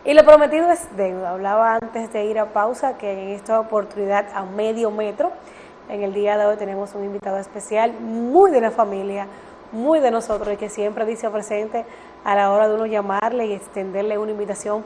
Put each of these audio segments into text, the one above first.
Y lo prometido es deuda. Hablaba antes de ir a pausa que en esta oportunidad a medio metro, en el día de hoy tenemos un invitado especial, muy de la familia, muy de nosotros y que siempre dice presente a la hora de uno llamarle y extenderle una invitación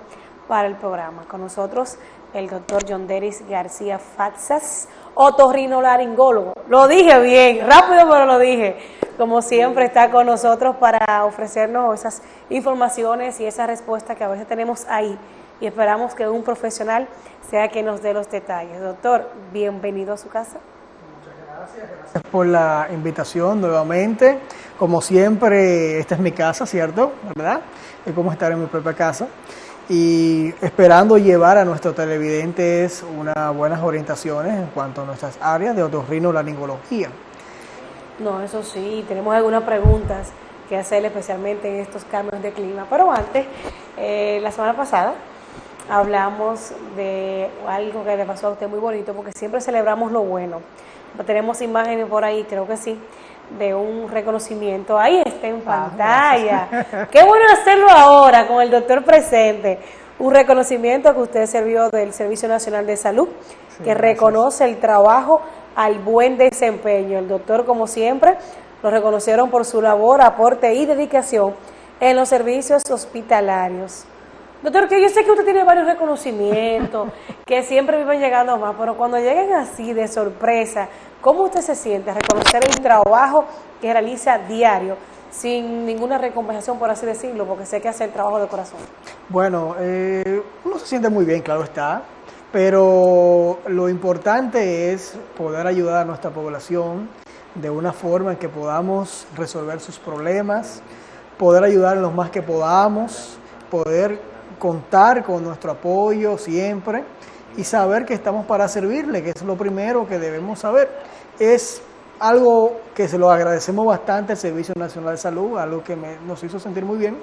para el programa. Con nosotros el doctor Yonderis García Faxas, otorrinolaringólogo. Lo dije bien, rápido pero lo dije. Como siempre está con nosotros para ofrecernos esas informaciones y esa respuesta que a veces tenemos ahí y esperamos que un profesional sea quien nos dé los detalles. Doctor, bienvenido a su casa. Gracias por la invitación nuevamente. Como siempre, esta es mi casa, ¿cierto? ¿Verdad? Es como estar en mi propia casa. Y esperando llevar a nuestros televidentes unas buenas orientaciones en cuanto a nuestras áreas de otorrinolaringología. No, eso sí, tenemos algunas preguntas que hacerle especialmente en estos cambios de clima. Pero antes, la semana pasada hablamos de algo que le pasó a usted muy bonito, porque siempre celebramos lo bueno. Tenemos imágenes por ahí, creo que sí, de un reconocimiento. Ahí está en pantalla. Qué bueno hacerlo ahora con el doctor presente. Un reconocimiento que usted sirvió del Servicio Nacional de Salud, sí, que reconoce el trabajo al buen desempeño. El doctor, como siempre, lo reconocieron por su labor, aporte y dedicación en los servicios hospitalarios. Doctor, que yo sé que usted tiene varios reconocimientos, que siempre viven llegando más, pero cuando lleguen así de sorpresa, ¿cómo usted se siente a reconocer el trabajo que realiza diario, sin ninguna recompensación, por así decirlo, porque sé que hace el trabajo de corazón? Bueno, uno se siente muy bien, claro está, pero lo importante es poder ayudar a nuestra población de una forma en que podamos resolver sus problemas, poder ayudar en lo más que podamos, poder contar con nuestro apoyo siempre y saber que estamos para servirle, que es lo primero que debemos saber. Es algo que se lo agradecemos bastante al Servicio Nacional de Salud, algo que nos hizo sentir muy bien,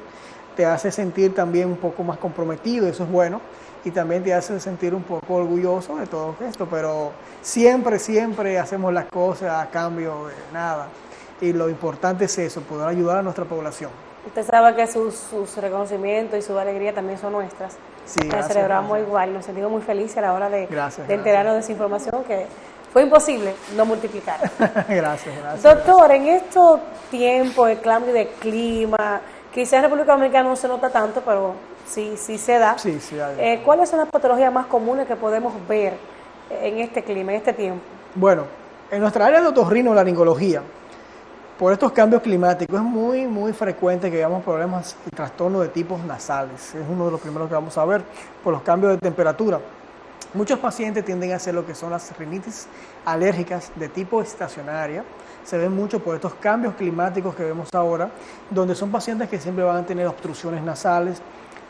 te hace sentir también un poco más comprometido, eso es bueno, y también te hace sentir un poco orgulloso de todo esto, pero siempre hacemos las cosas a cambio de nada, y lo importante es eso, poder ayudar a nuestra población. Usted sabe que sus reconocimientos y su alegría también son nuestras. Sí, las celebramos igual, nos sentimos muy felices a la hora de enterarnos de esa información que fue imposible no multiplicar. Gracias. Doctor, en estos tiempos de cambio de clima, quizás en República Dominicana no se nota tanto, pero sí se da. Sí, ¿Cuáles son las patologías más comunes que podemos ver en este clima, en este tiempo? Bueno, en nuestra área de otorrinolaringología, por estos cambios climáticos es muy frecuente que veamos problemas y trastornos de tipos nasales. Es uno de los primeros que vamos a ver por los cambios de temperatura. Muchos pacientes tienden a hacer lo que son las rinitis alérgicas de tipo estacionaria. Se ven mucho por estos cambios climáticos que vemos ahora, donde son pacientes que siempre van a tener obstrucciones nasales,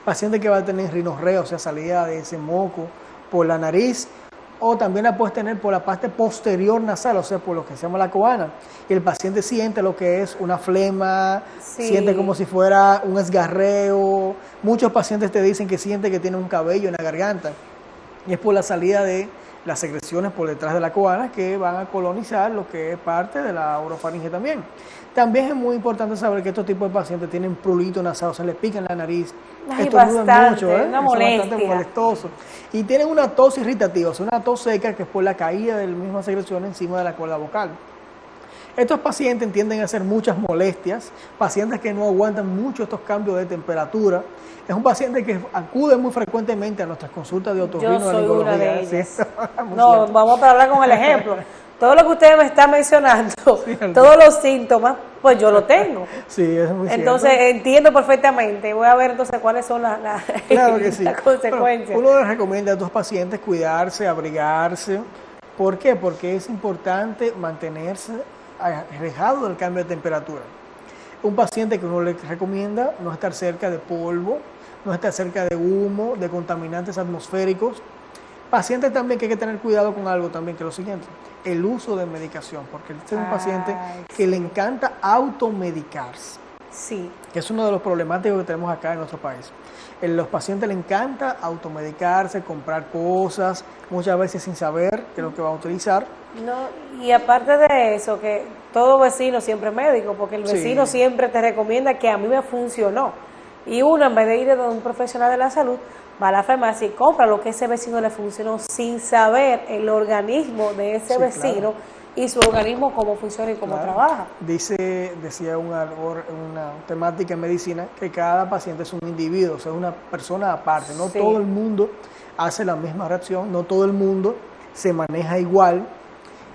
pacientes que van a tener rinorrea, o sea, salida de ese moco por la nariz, o también la puedes tener por la parte posterior nasal, o sea, por lo que se llama la coana. Y el paciente siente lo que es una flema, siente como si fuera un esgarreo. Muchos pacientes te dicen que sienten que tienen un cabello en la garganta. Y es por la salida de las secreciones por detrás de la coana que van a colonizar lo que es parte de la orofaringe también. También es muy importante saber que estos tipos de pacientes tienen prurito nasal, o sea, le pican la nariz. Estornudan mucho, una molestia. Es bastante molestoso. Y tienen una tos irritativa, o sea, una tos seca que es por la caída de la misma secreción encima de la cuerda vocal. Estos pacientes tienden a hacer muchas molestias, pacientes que no aguantan mucho estos cambios de temperatura. Es un paciente que acude muy frecuentemente a nuestras consultas de otorrinolaringología. Yo soy una de ellas. Sí. No, vamos a hablar con el ejemplo. Todo lo que usted me está mencionando, todos los síntomas, pues yo lo tengo. Sí, es muy cierto. Entonces entiendo perfectamente. Voy a ver entonces cuáles son las consecuencias. Pero uno les recomienda a estos pacientes cuidarse, abrigarse. ¿Por qué? Porque es importante mantenerse alejado del cambio de temperatura. Un paciente que uno le recomienda no estar cerca de polvo, no estar cerca de humo, de contaminantes atmosféricos. Pacientes también que hay que tener cuidado con algo también, que es lo siguiente, el uso de medicación, porque este es un paciente que le encanta automedicarse. Sí. Que es uno de los problemáticos que tenemos acá en nuestro país. A los pacientes les encanta automedicarse, comprar cosas, muchas veces sin saber qué es lo que va a utilizar. No, y aparte de eso, que todo vecino siempre es médico, porque el vecino siempre te recomienda que a mí me funcionó. Y uno, en vez de ir a un profesional de la salud, va a la farmacia y compra lo que ese vecino le funcionó sin saber el organismo de ese vecino y su organismo cómo funciona y cómo trabaja. Decía una temática en medicina que cada paciente es un individuo, o sea, una persona aparte. No todo el mundo hace la misma reacción, no todo el mundo se maneja igual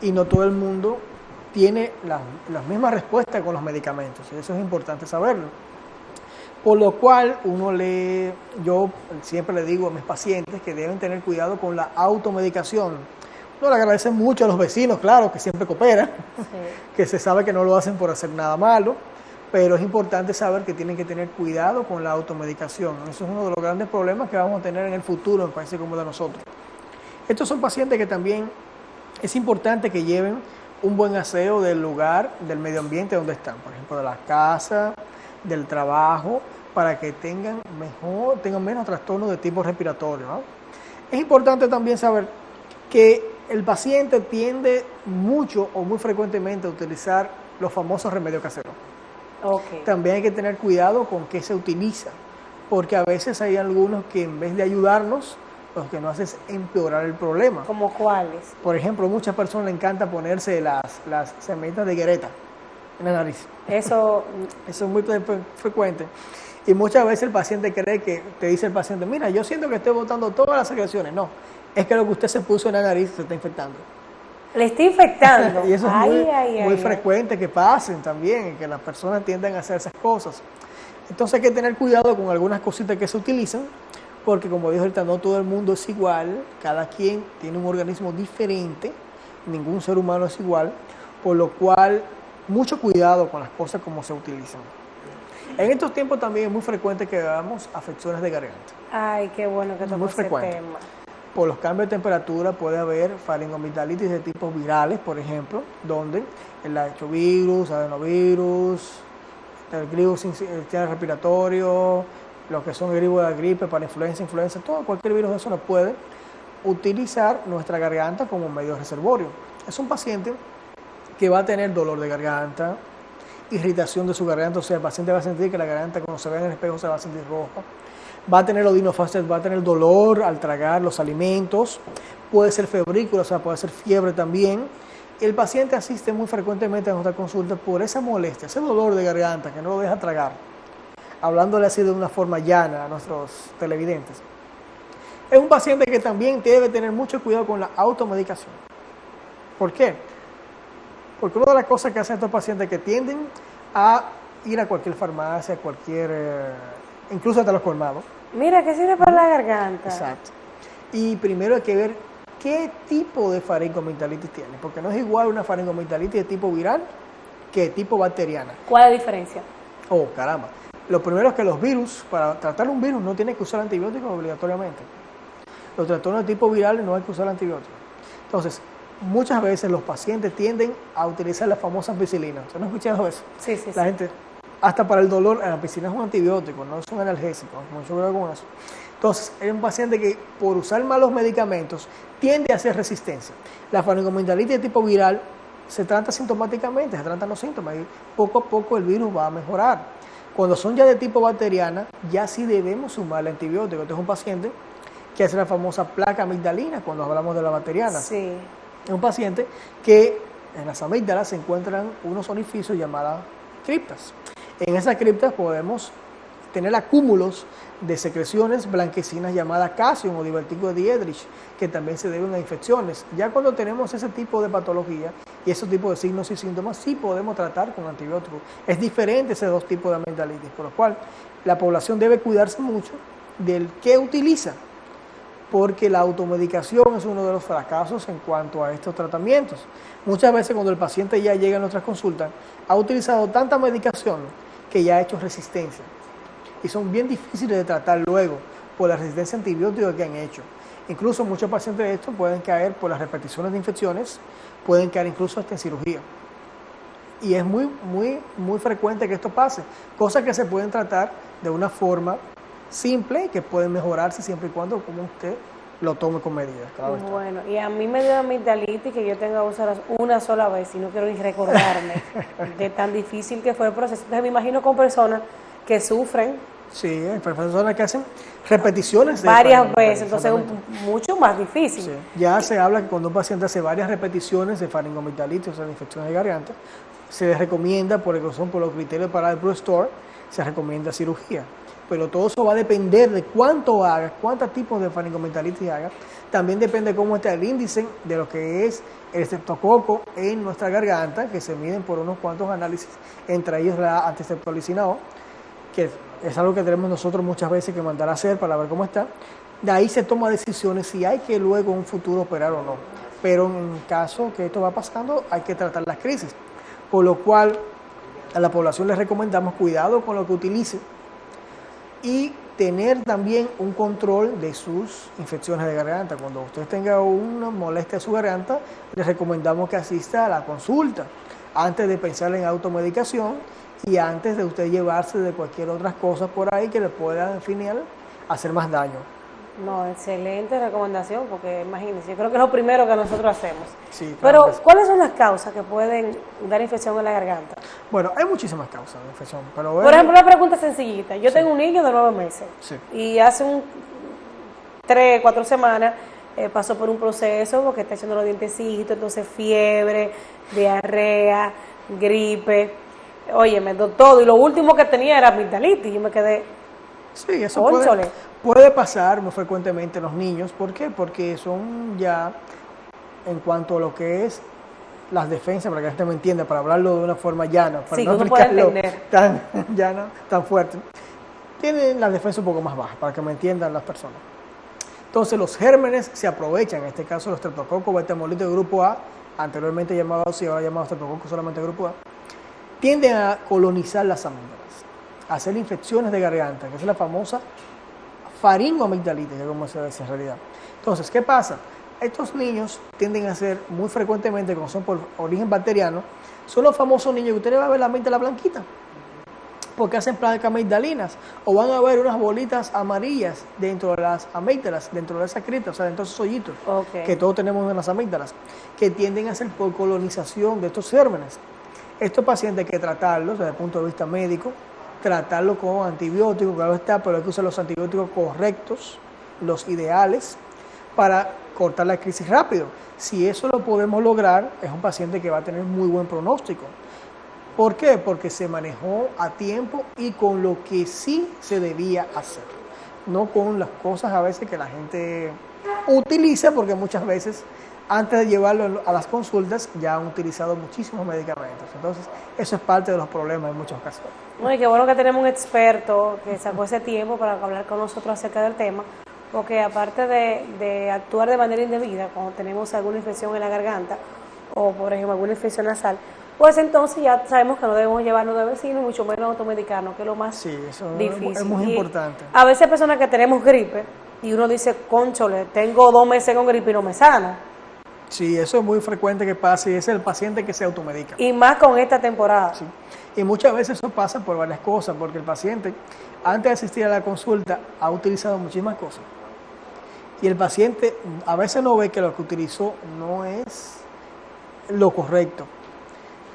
y no todo el mundo tiene las mismas respuestas con los medicamentos. Y eso es importante saberlo. Por lo cual yo siempre le digo a mis pacientes que deben tener cuidado con la automedicación. Uno le agradece mucho a los vecinos, claro, que siempre cooperan, que se sabe que no lo hacen por hacer nada malo, pero es importante saber que tienen que tener cuidado con la automedicación. Eso es uno de los grandes problemas que vamos a tener en el futuro en países como el de nosotros. Estos son pacientes que también es importante que lleven un buen aseo del lugar, del medio ambiente donde están, por ejemplo, de la casa, del trabajo, para que tengan menos trastornos de tipo respiratorio, ¿no? Es importante también saber que el paciente tiende mucho o muy frecuentemente a utilizar los famosos remedios caseros. También hay que tener cuidado con qué se utiliza, porque a veces hay algunos que en vez de ayudarnos, lo que nos hace es empeorar el problema. ¿Como cuáles? Por ejemplo, a muchas personas les encanta ponerse las semillitas de guereta en la nariz. Eso es muy frecuente. Y muchas veces el paciente cree que, te dice el paciente, mira, yo siento que estoy botando todas las secreciones. No, es que lo que usted se puso en la nariz se está infectando. ¿Le está infectando? Y eso es muy frecuente que pasen también, que las personas tienden a hacer esas cosas. Entonces hay que tener cuidado con algunas cositas que se utilizan, porque como dijo ahorita, no todo el mundo es igual, cada quien tiene un organismo diferente, ningún ser humano es igual, por lo cual mucho cuidado con las cosas como se utilizan. En estos tiempos también es muy frecuente que veamos afecciones de garganta. Ay, qué bueno que tocó ese tema. Por los cambios de temperatura puede haber faringoamigdalitis de tipos virales, por ejemplo, donde el hechovirus, adenovirus, el virus respiratorio, lo que son gripos de la gripe, para influenza, cualquier virus de eso nos puede utilizar nuestra garganta como medio reservorio. Es un paciente que va a tener dolor de garganta, irritación de su garganta, o sea, el paciente va a sentir que la garganta cuando se ve en el espejo se va a sentir roja, va a tener odinofacias, va a tener dolor al tragar los alimentos, puede ser febrícula, o sea, puede ser fiebre también. El paciente asiste muy frecuentemente a nuestra consulta por esa molestia, ese dolor de garganta que no lo deja tragar, hablándole así de una forma llana a nuestros televidentes. Es un paciente que también debe tener mucho cuidado con la automedicación. ¿Por qué? Porque una de las cosas que hacen estos pacientes que tienden a ir a cualquier farmacia, incluso hasta los colmados. Mira, ¿qué sirve para la garganta? Exacto. Y primero hay que ver qué tipo de faringoamigdalitis tiene, porque no es igual una faringoamigdalitis de tipo viral que de tipo bacteriana. ¿Cuál es la diferencia? Oh, caramba. Lo primero es que los virus, para tratar un virus no tiene que usar antibióticos obligatoriamente. Los trastornos de tipo viral no hay que usar antibióticos. Entonces, muchas veces los pacientes tienden a utilizar las famosas ampicilinas. ¿Usted no ha escuchado eso? Sí. La gente, hasta para el dolor, la ampicilina es un antibiótico, no es un analgésico, mucho cuidado con eso. Entonces, es un paciente que por usar malos medicamentos tiende a hacer resistencia. La faringoamigdalitis de tipo viral se trata sintomáticamente, se tratan los síntomas y poco a poco el virus va a mejorar. Cuando son ya de tipo bacteriana, ya sí debemos sumarle antibióticos. Este es un paciente que hace la famosa placa amigdalina cuando hablamos de la bacteriana. Sí. Es un paciente que en las amígdalas se encuentran unos orificios llamados criptas. En esas criptas podemos tener acúmulos de secreciones blanquecinas llamadas Casium o divertigo de Dietrich, que también se deben a infecciones. Ya cuando tenemos ese tipo de patología y ese tipo de signos y síntomas, sí podemos tratar con antibióticos. Es diferente ese dos tipos de amigdalitis, por lo cual la población debe cuidarse mucho del que utiliza, porque la automedicación es uno de los fracasos en cuanto a estos tratamientos. Muchas veces cuando el paciente ya llega a nuestras consultas, ha utilizado tanta medicación que ya ha hecho resistencia. Y son bien difíciles de tratar luego por la resistencia antibiótica que han hecho. Incluso muchos pacientes de estos pueden caer por las repeticiones de infecciones, pueden caer incluso hasta en cirugía. Y es muy frecuente que esto pase. Cosas que se pueden tratar de una forma simple y que pueden mejorarse siempre y cuando como usted lo tome con medidas. Claro. Bueno, y a mí me dio amigdalitis que yo tengo que usar una sola vez y no quiero ni recordarme de tan difícil que fue el proceso. Entonces me imagino con personas que sufren Sí, hay personas que hacen repeticiones de varias faringomictalitis, veces, entonces es mucho más difícil. sí. Ya se habla que cuando un paciente hace varias repeticiones de faringomictalitis, o sea, de infecciones de garganta, se les recomienda, por los criterios para el Blue Store, se recomienda cirugía. Pero todo eso va a depender de cuánto haga, cuántos tipos de faringomictalitis haga. También depende cómo esté el índice de lo que es el estreptococo en nuestra garganta, que se miden por unos cuantos análisis, entre ellos la antistreptolicina O, que es algo que tenemos nosotros muchas veces que mandar a hacer para ver cómo está. De ahí se toma decisiones si hay que luego en un futuro operar o no. Pero en caso que esto va pasando, hay que tratar las crisis. Por lo cual, a la población les recomendamos cuidado con lo que utilice y tener también un control de sus infecciones de garganta. Cuando usted tenga una molestia de su garganta, les recomendamos que asista a la consulta antes de pensar en automedicación y antes de usted llevarse de cualquier otra cosa por ahí que le pueda, en fin, hacer más daño. No, excelente recomendación, porque imagínense, yo creo que es lo primero que nosotros hacemos. Sí, pero, claro. ¿cuáles son las causas que pueden dar infección en la garganta? Bueno, hay muchísimas causas de infección, pero Por ejemplo, una pregunta sencillita. Yo tengo un niño de 9 meses y hace 3, 4 semanas pasó por un proceso porque está echando los dientecitos, entonces fiebre, diarrea, gripe. Óyeme, todo. Y lo último que tenía era amigdalitis. Yo me quedé... Sí, eso puede pasar muy frecuentemente en los niños. ¿Por qué? Porque son ya, en cuanto a lo que es las defensas, para que la gente me entienda, para hablarlo de una forma llana, para no explicarlo tan llana, tan fuerte, tienen las defensas un poco más bajas, para que me entiendan las personas. Entonces los gérmenes se aprovechan, en este caso los streptococcus beta-hemolíticos de grupo A, anteriormente llamados y ahora llamados streptococcus solamente de grupo A, tienden a colonizar las amígdalas, a hacer infecciones de garganta, que es la famosa faringoamigdalitis, que es como se dice en realidad. Entonces, ¿qué pasa? Estos niños tienden a ser muy frecuentemente, como son por origen bacteriano, son los famosos niños que usted le va a ver la amígdala blanquita, porque hacen placas amigdalinas, o van a ver unas bolitas amarillas dentro de las amígdalas, dentro de esa cripta, o sea, dentro de esos hoyitos que todos tenemos en las amígdalas, que tienden a ser por colonización de estos gérmenes. Estos pacientes hay que tratarlos desde el punto de vista médico, tratarlo con antibióticos, claro está, pero hay que usar los antibióticos correctos, los ideales, para cortar la crisis rápido. Si eso lo podemos lograr, es un paciente que va a tener muy buen pronóstico. ¿Por qué? Porque se manejó a tiempo y con lo que sí se debía hacer, no con las cosas a veces que la gente utiliza, porque muchas veces antes de llevarlo a las consultas ya han utilizado muchísimos medicamentos. Entonces, eso es parte de los problemas en muchos casos. No, y qué bueno que tenemos un experto que sacó ese tiempo para hablar con nosotros acerca del tema, porque aparte de actuar de manera indebida cuando tenemos alguna infección en la garganta o, por ejemplo, alguna infección nasal, pues entonces ya sabemos que no debemos llevarnos de vecinos, mucho menos automedicarnos, que es lo más difícil. Es muy importante. A veces hay personas que tenemos gripe y uno dice, cónchole, tengo 2 meses con gripe y no me sana. Sí, eso es muy frecuente que pase y es el paciente que se automedica. Y más con esta temporada. Sí. Y muchas veces eso pasa por varias cosas, porque el paciente, antes de asistir a la consulta, ha utilizado muchísimas cosas. Y el paciente a veces no ve que lo que utilizó no es lo correcto.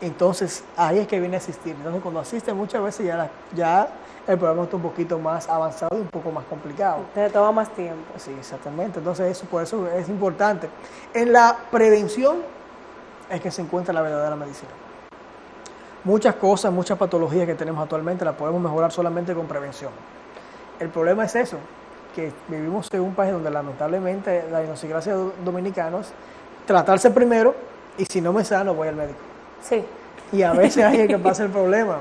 Entonces, ahí es que viene a asistir. Entonces, cuando asiste muchas veces ya el problema está un poquito más avanzado y un poco más complicado. Te toma más tiempo. Sí, exactamente. Entonces, por eso es importante. En la prevención es que se encuentra la verdadera medicina. Muchas cosas, muchas patologías que tenemos actualmente las podemos mejorar solamente con prevención. El problema es eso, que vivimos en un país donde lamentablemente la idiosincrasia dominicana es tratarse primero y si no me sano voy al médico. Sí. Y a veces hay que pasa el problema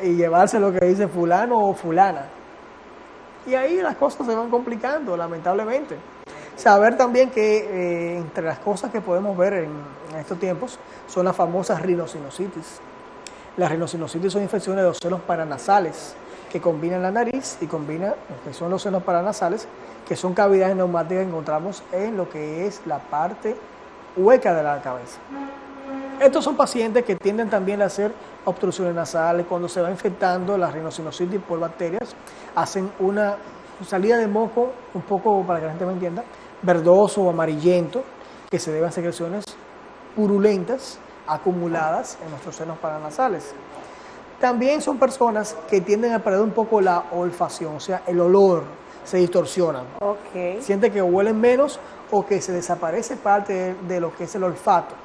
y llevarse lo que dice fulano o fulana. Y ahí las cosas se van complicando, lamentablemente. Saber también que entre las cosas que podemos ver en estos tiempos son las famosas rinosinusitis. Las rinosinusitis son infecciones de los senos paranasales que combinan la nariz y combinan lo que son los senos paranasales, que son cavidades neumáticas que encontramos en lo que es la parte hueca de la cabeza. Estos son pacientes que tienden también a hacer obstrucciones nasales. Cuando se va infectando la rinosinusitis por bacterias, hacen una salida de moco un poco, para que la gente me entienda, verdoso o amarillento, que se debe a secreciones purulentas acumuladas en nuestros senos paranasales. También son personas que tienden a perder un poco la olfacción, o sea, el olor se distorsiona. Ok. Siente que huelen menos o que se desaparece parte de lo que es el olfato.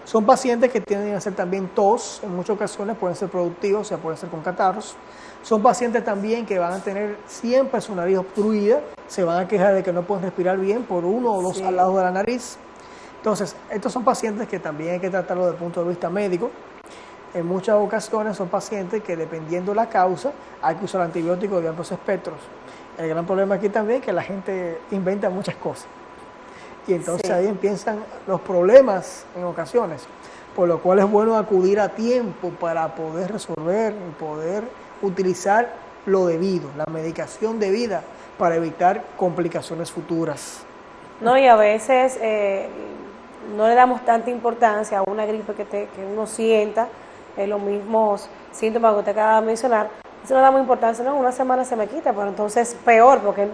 Son pacientes que tienden a hacer también tos, en muchas ocasiones pueden ser productivos, o sea, pueden ser con catarros. Son pacientes también que van a tener siempre su nariz obstruida, se van a quejar de que no pueden respirar bien por uno o dos al lado de la nariz. Entonces, estos son pacientes que también hay que tratarlo desde el punto de vista médico. En muchas ocasiones son pacientes que, dependiendo de la causa, hay que usar antibióticos de amplios espectros. El gran problema aquí también es que la gente inventa muchas cosas. Y entonces ahí empiezan los problemas en ocasiones, por lo cual es bueno acudir a tiempo para poder resolver y poder utilizar lo debido, la medicación debida para evitar complicaciones futuras. No, y a veces no le damos tanta importancia a una gripe que uno sienta, los mismos síntomas que usted acaba de mencionar. Eso no le damos importancia, no, una semana se me quita, pero entonces peor, porque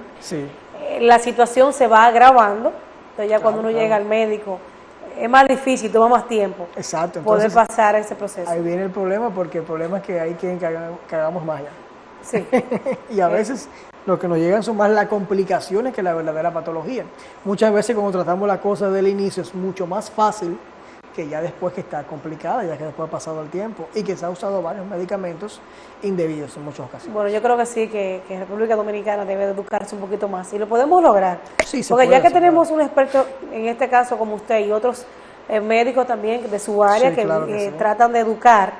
la situación se va agravando. Entonces ya cuando uno llega al médico es más difícil, toma más tiempo. Exacto, entonces, poder pasar ese proceso. Ahí viene el problema, porque el problema es que ahí quieren que hagamos magia. Sí. Y a veces lo que nos llegan son más las complicaciones que la verdadera patología. Muchas veces cuando tratamos la cosa del inicio es mucho más fácil que ya después que está complicada, ya que después ha pasado el tiempo y que se ha usado varios medicamentos indebidos en muchas ocasiones. Bueno, yo creo que sí, que República Dominicana debe educarse un poquito más y lo podemos lograr. Sí, porque ya que tenemos un experto, en este caso como usted y otros médicos también de su área, que tratan de educar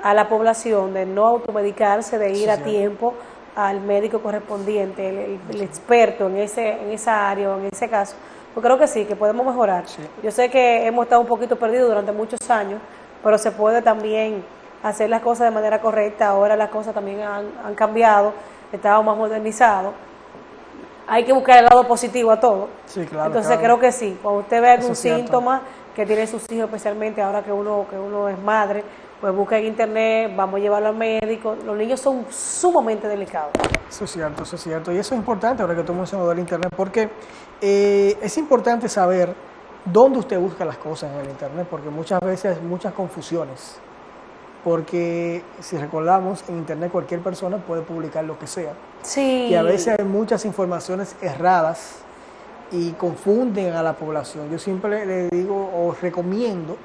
a la población, de no automedicarse, de ir a tiempo al médico correspondiente, el experto en esa área o en ese caso. Pues creo que sí, que podemos mejorar. Sí. Yo sé que hemos estado un poquito perdidos durante muchos años, pero se puede también hacer las cosas de manera correcta. Ahora las cosas también han cambiado, estamos más modernizados. Hay que buscar el lado positivo a todo. Sí, claro. Entonces creo que sí, cuando usted ve algún síntoma que tiene sus hijos, especialmente ahora que uno es madre, pues busca en internet, vamos a llevarlo al médico. Los niños son sumamente delicados. Eso es cierto. Y eso es importante ahora que tú mencionas del internet, porque es importante saber dónde usted busca las cosas en el internet, porque muchas veces hay muchas confusiones. Porque si recordamos, en internet cualquier persona puede publicar lo que sea. Sí. Y a veces hay muchas informaciones erradas y confunden a la población. Yo siempre le digo o recomiendo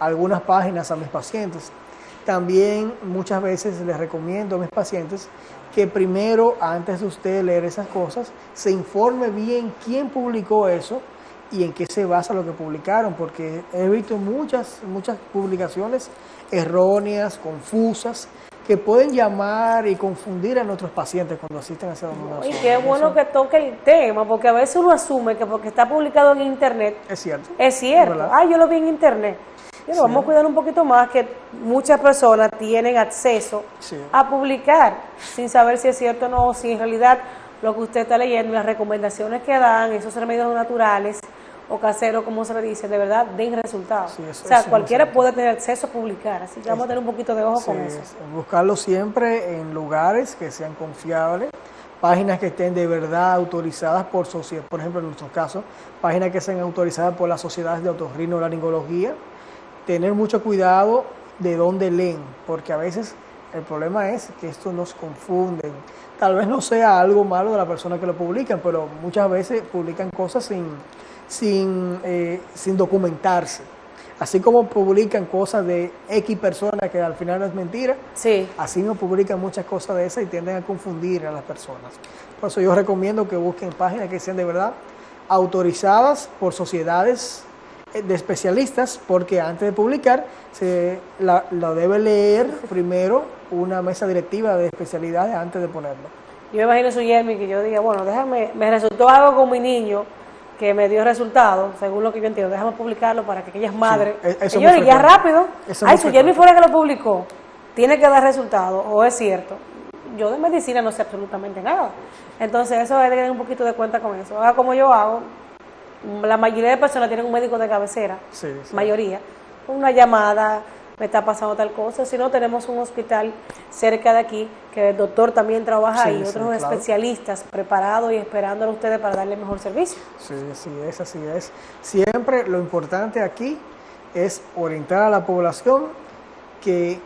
algunas páginas a mis pacientes. También muchas veces les recomiendo a mis pacientes que primero, antes de usted leer esas cosas, se informe bien quién publicó eso y en qué se basa lo que publicaron, porque he visto muchas publicaciones erróneas, confusas, que pueden llamar y confundir a nuestros pacientes cuando asisten a esa dominación. Y qué bueno que toque el tema, porque a veces uno asume que porque está publicado en internet es cierto. Es cierto. Yo lo vi en internet. Pero vamos a cuidar un poquito más, que muchas personas tienen acceso a publicar sin saber si es cierto o no, si en realidad lo que usted está leyendo, las recomendaciones que dan, esos remedios naturales o caseros, como se le dice, de verdad den resultados. Sí, eso, o sea, cualquiera puede tener acceso a publicar, así que vamos a tener un poquito de ojo con eso. Buscarlo siempre en lugares que sean confiables, páginas que estén de verdad autorizadas por sociedad, por ejemplo en nuestro caso, páginas que sean autorizadas por las sociedades de otorrinolaringología. Tener mucho cuidado de dónde leen, porque a veces el problema es que esto nos confunde. Tal vez no sea algo malo de la persona que lo publican, pero muchas veces publican cosas sin documentarse. Así como publican cosas de X personas que al final no es mentira, así no publican muchas cosas de esas y tienden a confundir a las personas. Por eso yo recomiendo que busquen páginas que sean de verdad autorizadas por sociedades de especialistas, porque antes de publicar lo debe leer primero una mesa directiva de especialidades antes de ponerlo. Yo me imagino su Jeremy que yo diga, bueno, me resultó algo con mi niño que me dio resultado, según lo que yo entiendo, déjame publicarlo para que aquellas madres, señores, ya rápido, su Jeremy fuera que lo publicó, tiene que dar resultado, o es cierto. Yo de medicina no sé absolutamente nada, entonces eso hay que tener un poquito de cuenta con eso. Haga como yo hago. La mayoría de personas tienen un médico de cabecera, mayoría, una llamada, me está pasando tal cosa. Si no, tenemos un hospital cerca de aquí, que el doctor también trabaja ahí, otros especialistas preparados y esperándolo a ustedes para darle mejor servicio. Sí, así es. Siempre lo importante aquí es orientar a la población que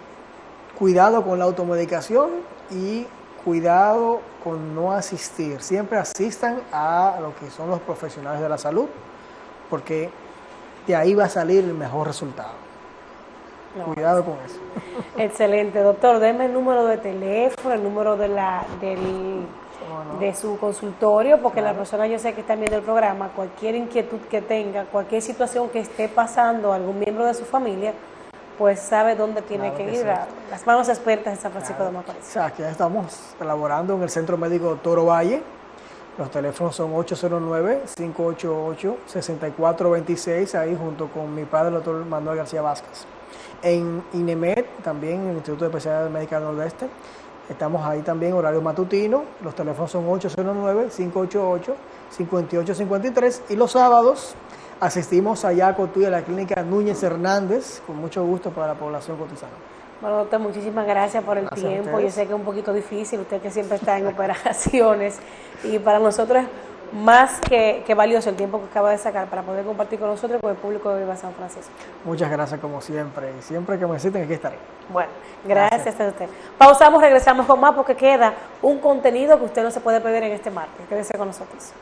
cuidado con la automedicación y cuidado con no asistir. Siempre asistan a lo que son los profesionales de la salud, porque de ahí va a salir el mejor resultado. No, Cuidado con eso. excelente, doctor. Deme el número de teléfono, el número de su consultorio, porque la persona, yo sé que está viendo el programa, cualquier inquietud que tenga, cualquier situación que esté pasando, algún miembro de su familia, pues sabe dónde tiene que ir. Las manos expertas de San Francisco de Macorís. O sea, aquí estamos elaborando en el Centro Médico Doctor Ovalle. Los teléfonos son 809-588-6426, ahí junto con mi padre, el doctor Manuel García Vázquez. En INEMED, también en el Instituto de Especialidades Médicas del Nordeste, estamos ahí también, horario matutino. Los teléfonos son 809-588-5853. Y los sábados asistimos allá a Cotuí, a la clínica Núñez Hernández, con mucho gusto para la población cotizana. Bueno, doctor, muchísimas gracias por el tiempo. Yo sé que es un poquito difícil, usted que siempre está en operaciones, y para nosotros es más que valioso el tiempo que acaba de sacar para poder compartir con nosotros y con el público de Viva San Francisco. Muchas gracias como siempre, y siempre que me necesiten aquí estaré. Bueno, gracias a usted. Pausamos, regresamos con más porque queda un contenido que usted no se puede perder en este martes. Quédese con nosotros.